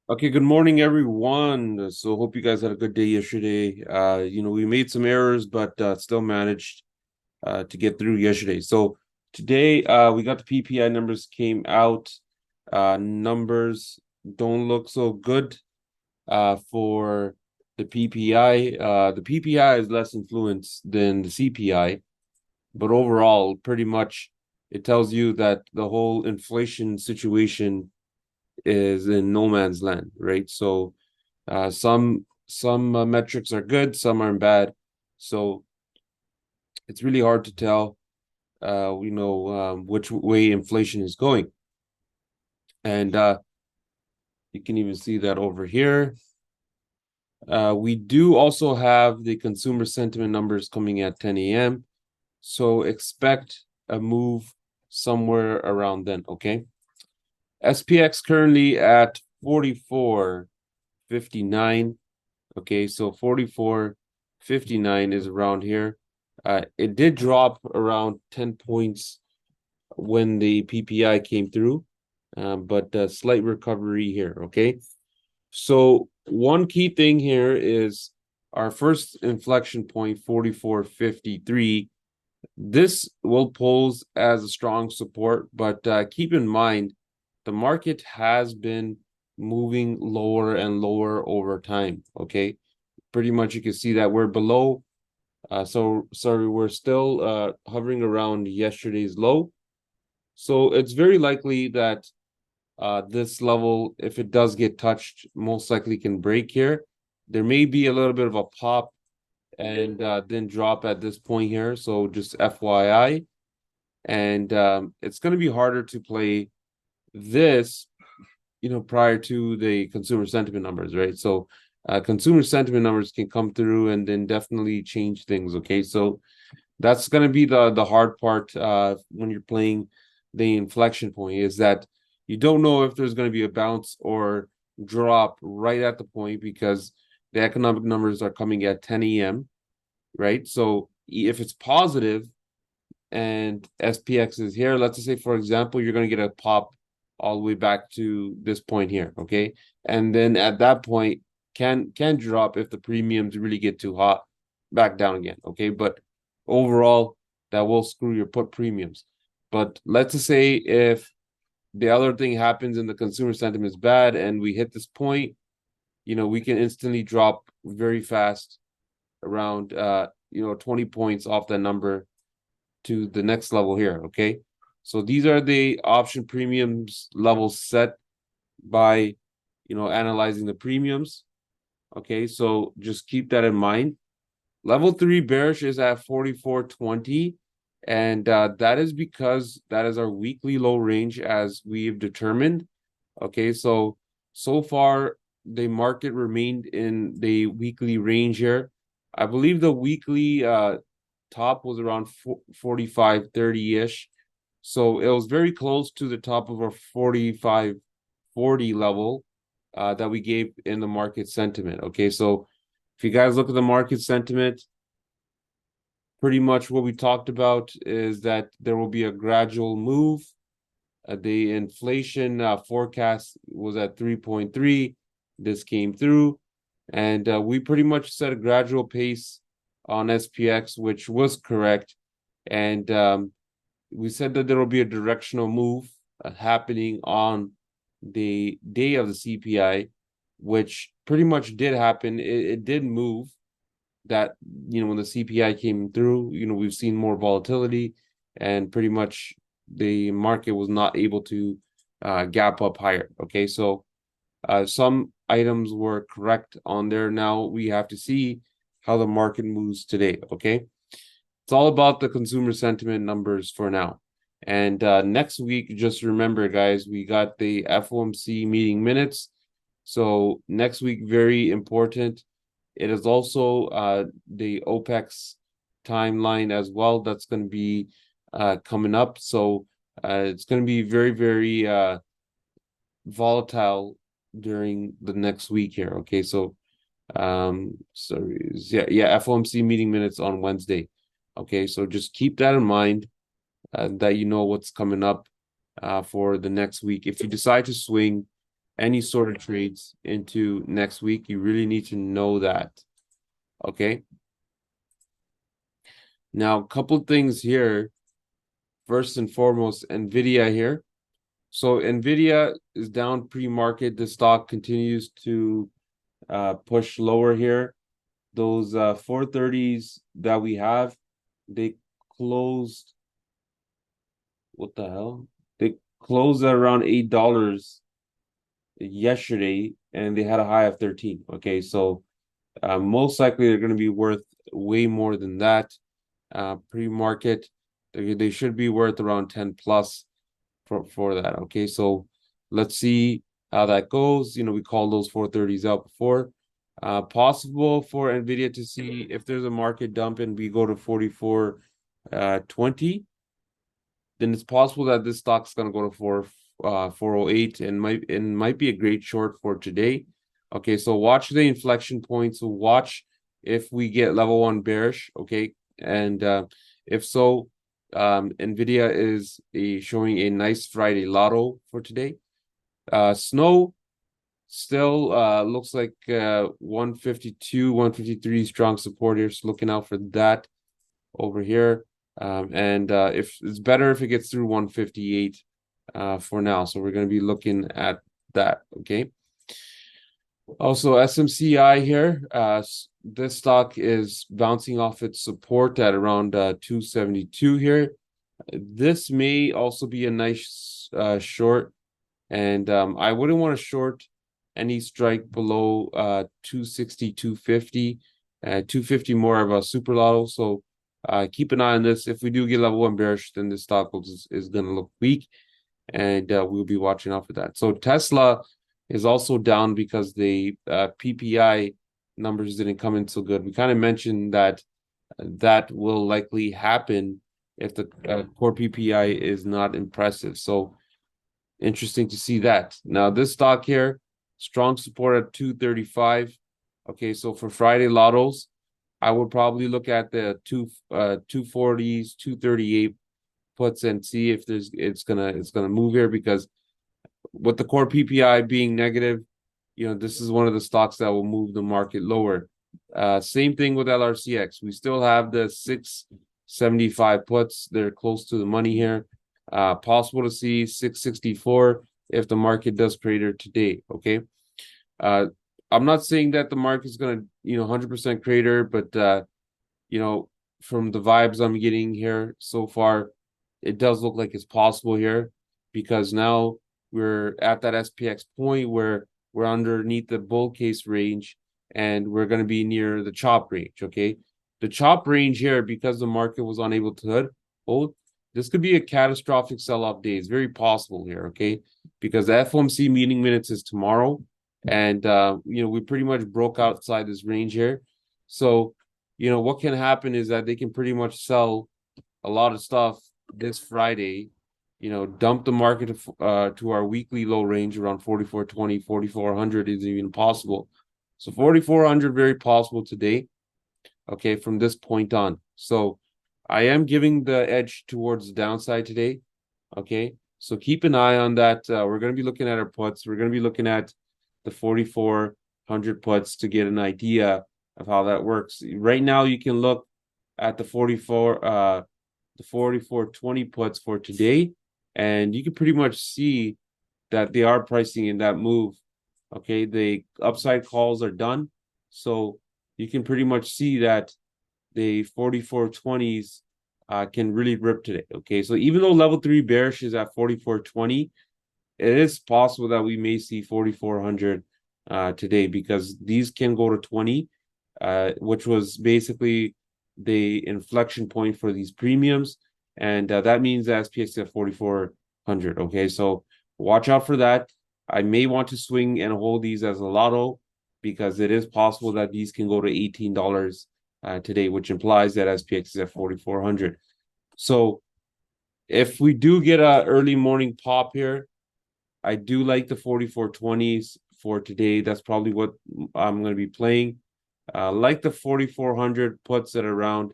Okay, good morning, everyone. So hope you guys had a good day yesterday. We made some errors, but still managed to get through yesterday. So today, we got the PPI numbers came out. Numbers don't look so good for the PPI. The PPI is less influence than the CPI, but overall, pretty much it tells you that the whole inflation situation is in no man's land, right? So some metrics are good, some are bad. So it's really hard to tell, which way inflation is going. And you can even see that over here. We do also have the consumer sentiment numbers coming at 10 a.m. So expect a move somewhere around then, okay? SPX currently at 44.59. Okay, so 44.59 is around here. It did drop around 10 points when the PPI came through, but a slight recovery here. Okay, so one key thing here is our first inflection point, 44.53. This will pose as a strong support, but keep in mind the market has been moving lower and lower over time. Okay, pretty much you can see that we're below. So sorry, we're still hovering around yesterday's low. So it's very likely that this level, if it does get touched, most likely can break here. There may be a little bit of a pop and then drop at this point here. So just FYI. And it's going to be harder to play this, prior to the consumer sentiment numbers, right? So consumer sentiment numbers can come through and then definitely change things. Okay, so that's going to be the hard part when you're playing the inflection point, is that you don't know if there's going to be a bounce or drop right at the point, because the economic numbers are coming at 10 a.m., right? So if it's positive and SPX is here, let's just say, for example, you're going to get a pop all the way back to this point here, okay? And then at that point, can drop if the premiums really get too hot, back down again, okay? But overall, that will screw your put premiums. But let's just say if the other thing happens and the consumer sentiment is bad and we hit this point, we can instantly drop very fast around 20 points off that number to the next level here, okay? So these are the option premiums levels set by, analyzing the premiums, okay? So just keep that in mind. Level 3 bearish is at 44.20, and that is because that is our weekly low range as we've determined, okay? So far, the market remained in the weekly range here. I believe the weekly top was around 45.30-ish. So it was very close to the top of our 45.40 level that we gave in the market sentiment. Okay, so if you guys look at the market sentiment, pretty much what we talked about is that there will be a gradual move. The inflation forecast was at 3.3. This came through, and we pretty much set a gradual pace on SPX, which was correct. And we said that there will be a directional move happening on the day of the CPI, which pretty much did happen. It did move. That, when the CPI came through, we've seen more volatility, and pretty much the market was not able to gap up higher. Okay, so some items were correct on there. Now we have to see how the market moves today. Okay, it's all about the consumer sentiment numbers for now. And next week, just remember, guys, we got the FOMC meeting minutes. So next week, very important. It is also the OPEC's timeline as well. That's going to be coming up. So it's going to be very, very volatile during the next week here. Okay, so sorry, yeah, FOMC meeting minutes on Wednesday. Okay, so just keep that in mind, that what's coming up for the next week. If you decide to swing, any sort of trades into next week. You really need to know that. Okay. Now, a couple things here. First and foremost, Nvidia here. So Nvidia is down pre-market. The stock continues to push lower here. Those 430s that we have, they closed. What the hell? They closed at around $8 yesterday, and they had a high of 13. Okay, so most likely they're going to be worth way more than that. Pre-market, they should be worth around 10 plus for that. Okay, so let's see how that goes. We called those 430s out before. Possible for Nvidia to see if there's a market dump and we go to 44.20, then it's possible that this stock's gonna go to 408 and might be a great short for today. Okay, so watch the inflection points. So watch if we get level 1 bearish. Okay, and if so, Nvidia is showing a nice Friday lotto for today. Snow still looks like 152, 153 strong support here. So looking out for that over here. And if it's better if it gets through 158 for now. So we're going to be looking at that. Okay. Also, SMCI here. This stock is bouncing off its support at around 272 here. This may also be a nice short, and I wouldn't want to short any strike below 260, 250. 250 more of a super lotto. So keep an eye on this. If we do get level 1 bearish, then this stock is going to look weak, and we'll be watching out for that. So Tesla is also down because the PPI numbers didn't come in so good. We kind of mentioned that will likely happen if the core PPI is not impressive. So interesting to see that. Now this stock here, strong support at 235. Okay, so for Friday lottos, I would probably look at the 240s, 238 puts and see if it's gonna move here, because with the core PPI being negative, this is one of the stocks that will move the market lower. Same thing with LRCX. We still have the 675 puts. They're close to the money here. Possible to see 664 if the market does crater today. Okay. I'm not saying that the market's gonna 100% crater, but from the vibes I'm getting here so far, it does look like it's possible here, because now we're at that SPX point where we're underneath the bull case range and we're going to be near the chop range. Okay, the chop range here, because the market was unable to hold, this could be a catastrophic sell-off day. It's very possible here. Okay, because the FOMC meeting minutes is tomorrow, and we pretty much broke outside this range here. So what can happen is that they can pretty much sell a lot of stuff this Friday, dump the market to our weekly low range around 4420, 4400 is even possible. So 4400 very possible today. Okay, from this point on. So I am giving the edge towards the downside today. Okay, so keep an eye on that. We're going to be looking at our puts. We're going to be looking at the 4400 puts to get an idea of how that works. Right now, you can look at the 4420 puts for today, and you can pretty much see that they are pricing in that move. Okay, the upside calls are done, so you can pretty much see that the 4420s can really rip today. Okay, so even though level 3 bearish is at 4420, it is possible that we may see 4400 today, because these can go to 20, which was basically the inflection point for these premiums, and that means the SPX at 4400. Okay, so watch out for that. I may want to swing and hold these as a lotto, because it is possible that these can go to $18 today, which implies that SPX is at 4400. So if we do get a early morning pop here, I do like the 4420s for today. That's probably what I'm going to be playing. Like the 4400 puts at around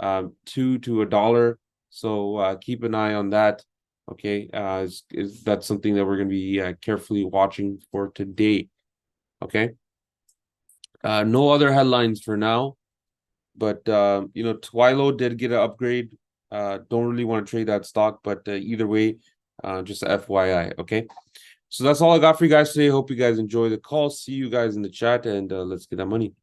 $2 to $1. So keep an eye on that. Okay, is that's something that we're going to be carefully watching for today. Okay, no other headlines for now, but you know, Twilo did get an upgrade. Don't really want to trade that stock, but either way, just FYI. Okay, so that's all I got for you guys today. Hope you guys enjoy the call. See you guys in the chat, and let's get that money.